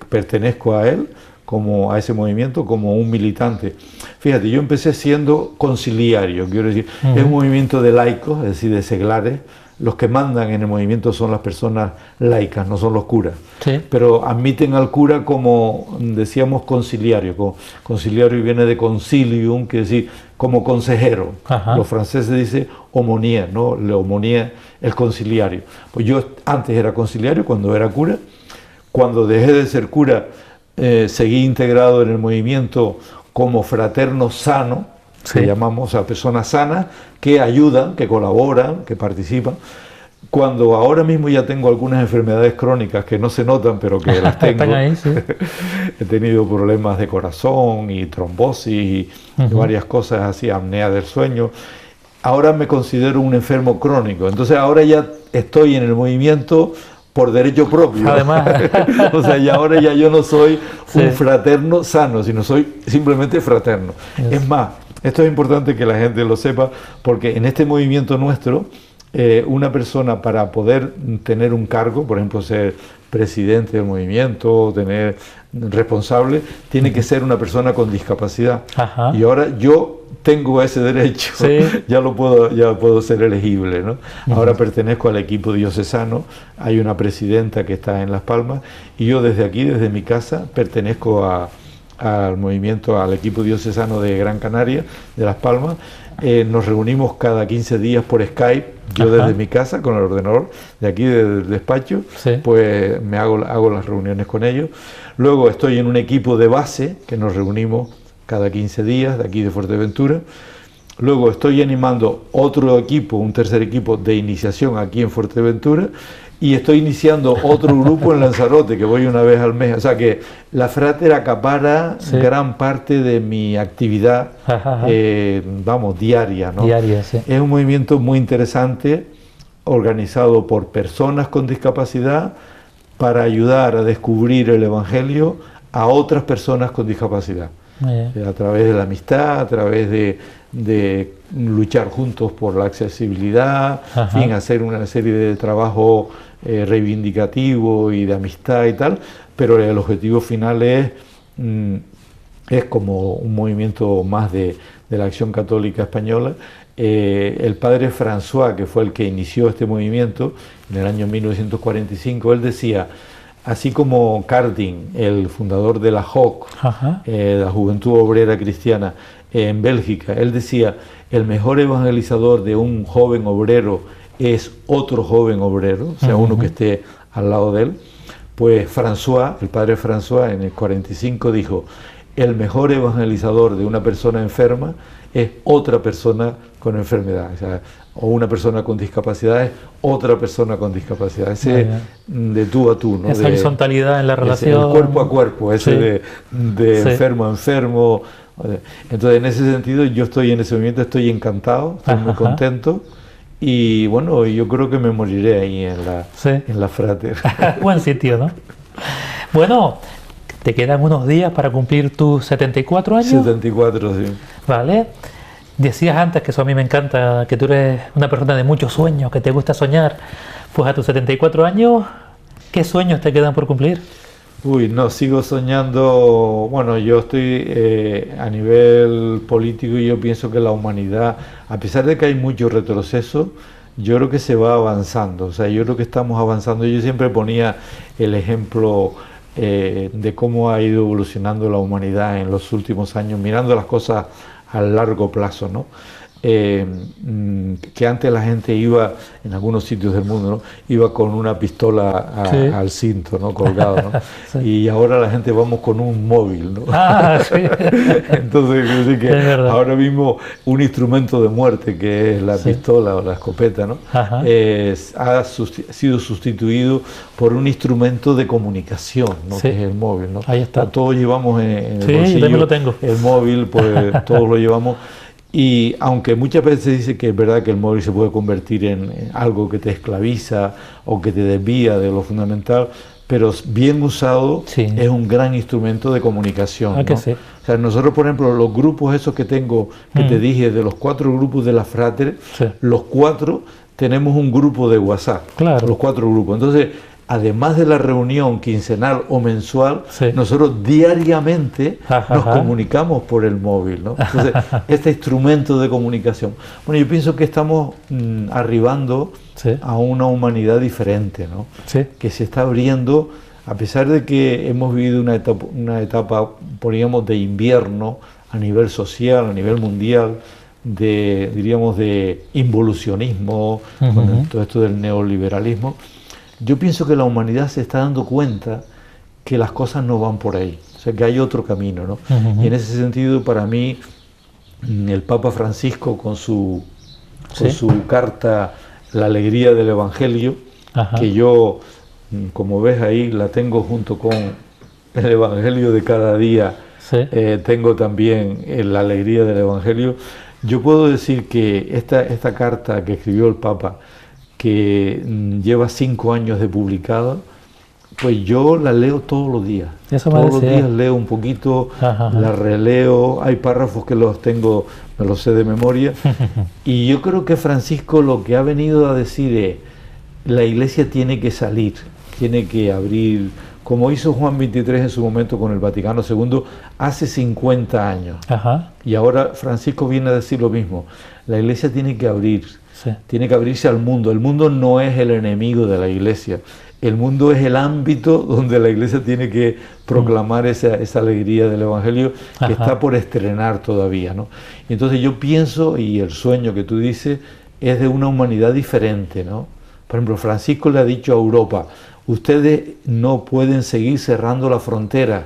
pertenezco a él, como a ese movimiento, como un militante. Fíjate, yo empecé siendo conciliario, quiero decir, es un movimiento de laicos, es decir, de seglares. Los que mandan en el movimiento son las personas laicas, no son los curas. Sí. Pero admiten al cura como, decíamos, conciliario. Conciliario viene de concilium, que es decir, como consejero. Ajá. Los franceses dicen homonía, ¿no? La homonía, el conciliario. Pues yo antes era conciliario cuando era cura. Cuando dejé de ser cura, seguí integrado en el movimiento como fraterno sano, Sí. que llamamos a personas sanas que ayudan, que colaboran, que participan. Cuando ahora mismo ya tengo algunas enfermedades crónicas que no se notan, pero que las tengo. Están ahí, sí. He tenido problemas de corazón y trombosis y varias cosas así, apnea del sueño. Ahora me considero un enfermo crónico. Entonces ahora ya estoy en el movimiento por derecho propio. Además. O sea, y ahora ya yo no soy Sí. un fraterno sano, sino soy simplemente fraterno. Yes. Es más, esto es importante que la gente lo sepa, porque en este movimiento nuestro, una persona para poder tener un cargo, por ejemplo, ser presidente del movimiento, tener responsable, tiene que ser una persona con discapacidad. Ajá. Y ahora yo tengo ese derecho, Sí. ya puedo ser elegible, ¿no? Ahora pertenezco al equipo diocesano, hay una presidenta que está en Las Palmas, y yo desde aquí, desde mi casa, pertenezco al movimiento, al equipo diocesano de Gran Canaria, de Las Palmas. Nos reunimos cada 15 días por Skype, yo Ajá. desde mi casa con el ordenador de aquí del despacho, Sí. pues me hago las reuniones con ellos. Luego estoy en un equipo de base que nos reunimos cada 15 días de aquí de Fuerteventura. Luego estoy animando otro equipo, un tercer equipo de iniciación aquí en Fuerteventura, y estoy iniciando otro grupo en Lanzarote, que voy una vez al mes. O sea que la Frater acapara Sí. gran parte de mi actividad, Ajá. diaria, ¿no? Diaria, sí. Es un movimiento muy interesante, organizado por personas con discapacidad, para ayudar a descubrir el Evangelio a otras personas con discapacidad. Muy bien. A través de la amistad, a través de luchar juntos por la accesibilidad, Ajá. en fin, hacer una serie de trabajo reivindicativo y de amistad y tal, pero el objetivo final es como un movimiento más de la Acción Católica Española. El padre François, que fue el que inició este movimiento en el año 1945, él decía, así como Cardin, el fundador de la JOC, Ajá. la Juventud Obrera Cristiana en Bélgica, él decía, el mejor evangelizador de un joven obrero es otro joven obrero, o sea, uno que esté al lado de él. Pues François, el padre François, en el 45 dijo, el mejor evangelizador de una persona enferma es otra persona con enfermedad, o una persona con discapacidad es otra persona con discapacidad, ese de tú a tú, ¿no? Esa horizontalidad en la relación. El cuerpo a cuerpo, ese de enfermo a enfermo. Entonces, en ese sentido, yo estoy en ese movimiento, estoy encantado, estoy muy contento. Y bueno, yo creo que me moriré ahí en la Frater. Buen sitio, ¿no? Bueno, te quedan unos días para cumplir tus 74 años. 74, sí. Vale. Decías antes, que eso a mí me encanta, que tú eres una persona de muchos sueños, que te gusta soñar. Pues a tus 74 años, ¿qué sueños te quedan por cumplir? Uy, no, sigo soñando. Bueno, yo estoy a nivel político y yo pienso que la humanidad, a pesar de que hay mucho retroceso, yo creo que se va avanzando. O sea, yo creo que estamos avanzando. Yo siempre ponía el ejemplo de cómo ha ido evolucionando la humanidad en los últimos años, mirando las cosas a largo plazo, ¿no? Que antes la gente iba, en algunos sitios del mundo, ¿no? Iba con una pistola al cinto, ¿no? Colgado, ¿no? Sí. Y ahora la gente vamos con un móvil, ¿no? Sí. Entonces, yo sé que ahora mismo un instrumento de muerte, que es la pistola o la escopeta, ¿no? Ha sido sustituido por un instrumento de comunicación, ¿no? Que es el móvil, ¿no? Ahí está. Todos llevamos en el bolsillo, yo también lo tengo. El móvil, pues todos lo llevamos. Y aunque muchas veces se dice que es verdad que el móvil se puede convertir en algo que te esclaviza o que te desvía de lo fundamental, pero bien usado es un gran instrumento de comunicación, ¿no? Sí. O sea, nosotros, por ejemplo, los grupos esos que tengo, que te dije, de los 4 grupos de la Frater, los 4 tenemos un grupo de WhatsApp, los 4 grupos. Entonces, además de la reunión quincenal o mensual, nosotros diariamente nos comunicamos por el móvil, ¿no? Entonces, este instrumento de comunicación. Bueno, yo pienso que estamos arribando a una humanidad diferente, ¿no? Que se está abriendo, a pesar de que hemos vivido una etapa, podríamos, de invierno a nivel social, a nivel mundial, diríamos, de involucionismo, con todo esto del neoliberalismo. Yo pienso que la humanidad se está dando cuenta que las cosas no van por ahí, o sea, que hay otro camino, ¿no? Y en ese sentido, para mí, el Papa Francisco, con su carta La alegría del Evangelio, que yo, como ves ahí, la tengo junto con el Evangelio de cada día, tengo también la alegría del Evangelio. Yo puedo decir que esta carta que escribió el Papa, que lleva 5 años de publicada, pues yo la leo todos los días. Todos los días leo un poquito, la releo, hay párrafos que los tengo, me los sé de memoria, y yo creo que Francisco lo que ha venido a decir es, la Iglesia tiene que salir, tiene que abrir, como hizo Juan XXIII en su momento con el Vaticano II, hace 50 años. Y ahora Francisco viene a decir lo mismo, la Iglesia tiene que abrir. Tiene que abrirse al mundo. El mundo no es el enemigo de la Iglesia. El mundo es el ámbito donde la Iglesia tiene que proclamar esa alegría del Evangelio que está por estrenar todavía, ¿no? Y entonces yo pienso, y el sueño que tú dices, es de una humanidad diferente, ¿no? Por ejemplo, Francisco le ha dicho a Europa, ustedes no pueden seguir cerrando la frontera,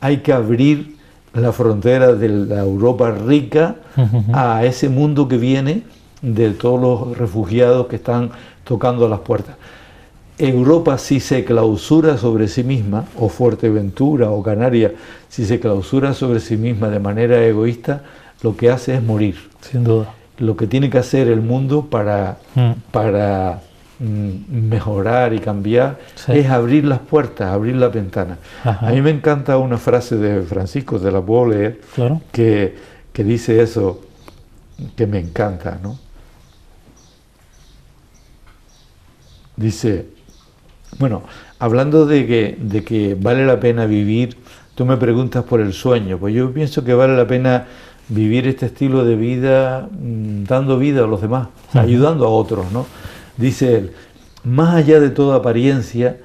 hay que abrir la frontera de la Europa rica a ese mundo que viene de todos los refugiados que están tocando las puertas. Europa, si se clausura sobre sí misma, o Fuerteventura o Canarias, si se clausura sobre sí misma de manera egoísta, lo que hace es morir. Sin duda. Lo que tiene que hacer el mundo para mejorar y cambiar es abrir las puertas, abrir la ventana. A mí me encanta una frase de Francisco, te la puedo leer, que dice eso, que me encanta, ¿no? Dice, bueno, hablando de que vale la pena vivir, tú me preguntas por el sueño, pues yo pienso que vale la pena vivir este estilo de vida dando vida a los demás, ayudando a otros, ¿no? Dice él, más allá de toda apariencia,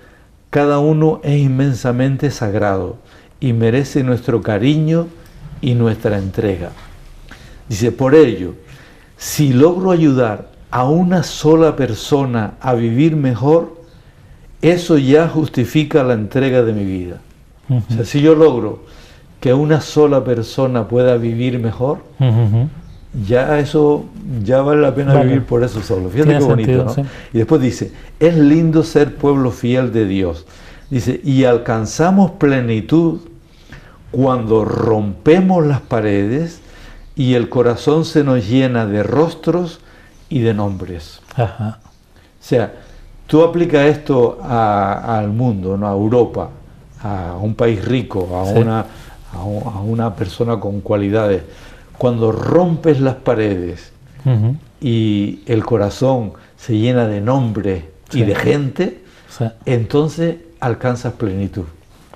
cada uno es inmensamente sagrado y merece nuestro cariño y nuestra entrega. Dice, por ello, si logro ayudar a una sola persona a vivir mejor, eso ya justifica la entrega de mi vida. O sea, si yo logro que una sola persona pueda vivir mejor, ya eso, ya vale la pena vivir por eso solo. Fíjate qué bonito, sentido, ¿no? sí. Y después dice, es lindo ser pueblo fiel de Dios. Dice, y alcanzamos plenitud cuando rompemos las paredes y el corazón se nos llena de rostros y de nombres. Ajá. O sea, tú aplicas esto al mundo, ¿no? A Europa, a un país rico, a una persona con cualidades. Cuando rompes las paredes y el corazón se llena de nombres y de gente, entonces alcanzas plenitud.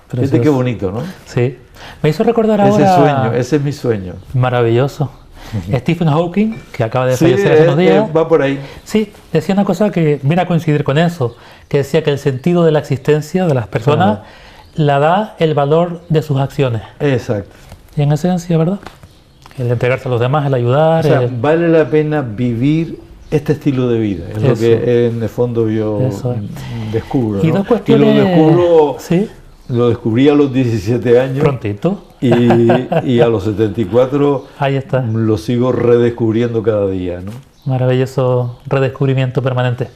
Fíjate qué bonito, ¿no? Sí. Me hizo recordar Ese es mi sueño. Maravilloso. Stephen Hawking, que acaba de fallecer hace unos días. Va por ahí. Sí, decía una cosa que viene a coincidir con eso, que decía que el sentido de la existencia de las personas la da el valor de sus acciones. Exacto. Y en esencia, ¿verdad? El entregarse a los demás, el ayudar. O sea, vale la pena vivir este estilo de vida. Es lo que en el fondo yo descubro, ¿no? Y dos cuestiones. Y lo descubro, lo descubrí a los 17 años. Prontito. Y a los 74 ahí está. Lo sigo redescubriendo cada día, ¿no? Maravilloso redescubrimiento permanente.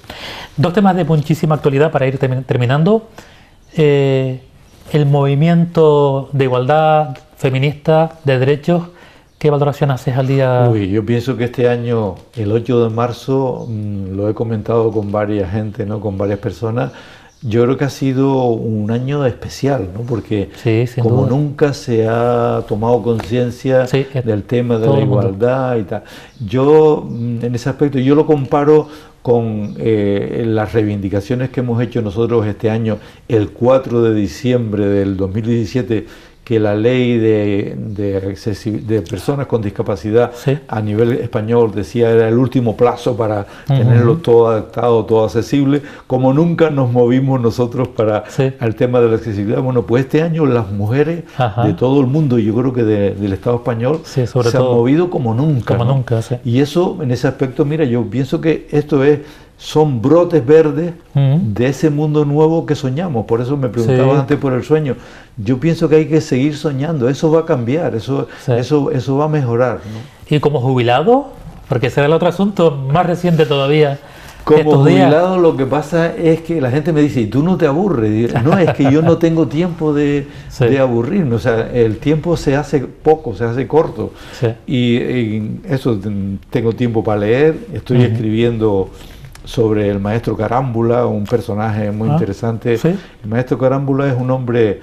Dos temas de muchísima actualidad para ir terminando. El movimiento de igualdad feminista, de derechos. ¿Qué valoración haces al día? Yo pienso que este año, el 8 de marzo, lo he comentado con varias gente, ¿no? Con varias personas. Yo creo que ha sido un año especial, ¿no? Porque como nunca se ha tomado conciencia del tema de la igualdad y tal. Yo, en ese aspecto, yo lo comparo con las reivindicaciones que hemos hecho nosotros este año, el 4 de diciembre del 2017, que la ley de personas con discapacidad a nivel español decía era el último plazo para tenerlo todo adaptado, todo accesible, como nunca nos movimos nosotros para el tema de la accesibilidad. Bueno, pues este año las mujeres de todo el mundo, yo creo que del Estado español, se han movido como nunca. Como nunca, Y eso, en ese aspecto, mira, yo pienso que esto son brotes verdes de ese mundo nuevo que soñamos. Por eso me preguntabas antes por el sueño. Yo pienso que hay que seguir soñando. Eso va a cambiar, eso va a mejorar, ¿no? Y como jubilado, porque será el otro asunto más reciente todavía. Como jubilado lo que pasa es que la gente me dice, ¿y tú no te aburres? No, es que yo no tengo tiempo de aburrirme. O sea, el tiempo se hace poco, se hace corto. Y eso, tengo tiempo para leer, estoy escribiendo sobre el maestro Carámbula, un personaje muy interesante. El maestro Carámbula es un hombre,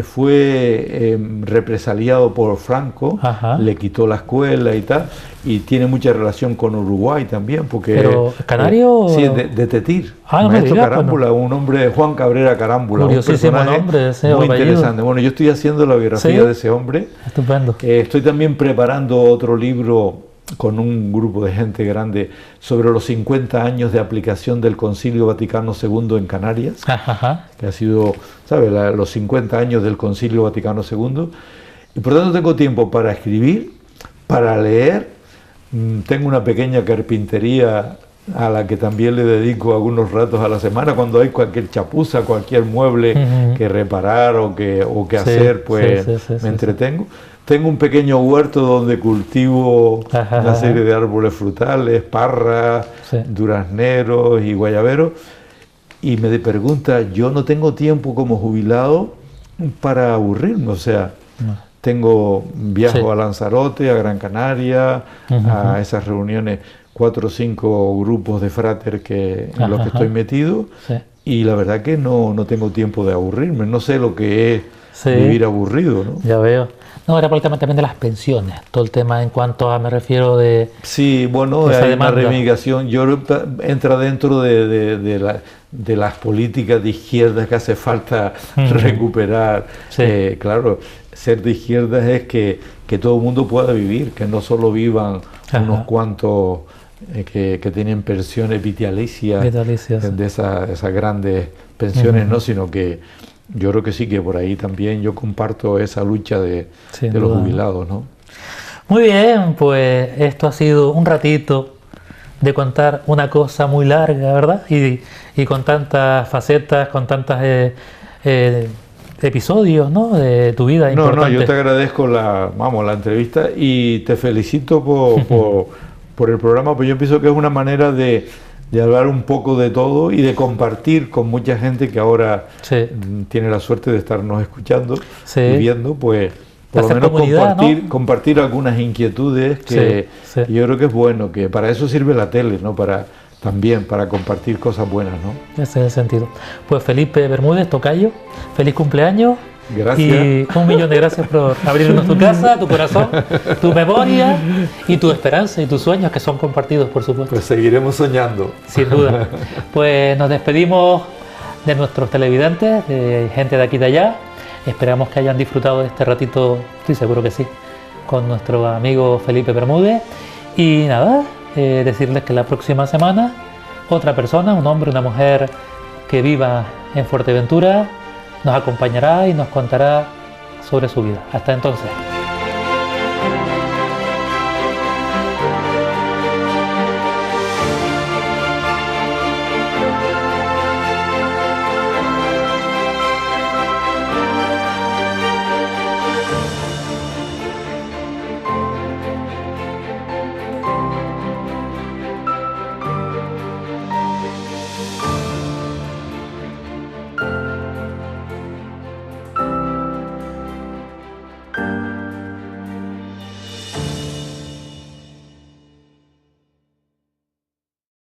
fue represaliado por Franco, le quitó la escuela y tal, y tiene mucha relación con Uruguay también, porque... ¿Pero canario? Sí, de Tetir. El maestro Carámbula, un hombre, Juan Cabrera Carámbula, un personaje nombre, muy interesante. Bueno, yo estoy haciendo la biografía de ese hombre. Estupendo. Estoy también preparando otro libro con un grupo de gente grande sobre los 50 años de aplicación del Concilio Vaticano II en Canarias, que ha sido, ¿sabes?, los 50 años del Concilio Vaticano II, y por tanto tengo tiempo para escribir, para leer, tengo una pequeña carpintería a la que también le dedico algunos ratos a la semana, cuando hay cualquier chapuza, cualquier mueble que reparar o que hacer, pues me entretengo. Tengo un pequeño huerto donde cultivo una serie de árboles frutales, parras, durazneros y guayaberos. Y me pregunta, yo no tengo tiempo como jubilado para aburrirme. O sea, viajo a Lanzarote, a Gran Canaria, a esas reuniones, 4 o 5 grupos de frater en los que estoy metido. Y la verdad que no tengo tiempo de aburrirme. No sé lo que es vivir aburrido, ¿no? Ya veo. No, era por el tema también de las pensiones, todo el tema en cuanto a, me refiero de... Sí, bueno, hay una reivindicación, entra dentro de las políticas de izquierda que hace falta recuperar. Claro, ser de izquierdas es que todo el mundo pueda vivir, que no solo vivan unos cuantos que tienen pensiones vitalicias de esas grandes pensiones, ¿no? Sino que yo creo que sí, que por ahí también yo comparto esa lucha de los jubilados, ¿no? Muy bien, pues esto ha sido un ratito de contar una cosa muy larga, ¿verdad? Y con tantas facetas, con tantas episodios, ¿no?, de tu vida No, importantes. yo te agradezco la entrevista y te felicito por el programa, pues yo pienso que es una manera de hablar un poco de todo y de compartir con mucha gente que ahora Sí. tiene la suerte de estarnos escuchando Sí. y viendo, pues por lo Hacer menos comunidad, ¿no? compartir algunas inquietudes que Sí, sí. yo creo que es bueno, que para eso sirve la tele, ¿no? También para compartir cosas buenas, ¿no? Ese es el sentido. Pues Felipe Bermúdez, tocayo, feliz cumpleaños. Gracias. Y 1.000.000 de gracias por abrirnos tu casa, tu corazón, tu memoria y tu esperanza y tus sueños, que son compartidos, por supuesto. Pues seguiremos soñando. Sin duda. Pues nos despedimos de nuestros televidentes, de gente de aquí y de allá. Esperamos que hayan disfrutado de este ratito, estoy seguro que sí, con nuestro amigo Felipe Bermúdez. Y nada, decirles que la próxima semana otra persona, un hombre, una mujer que viva en Fuerteventura, nos acompañará y nos contará sobre su vida. Hasta entonces.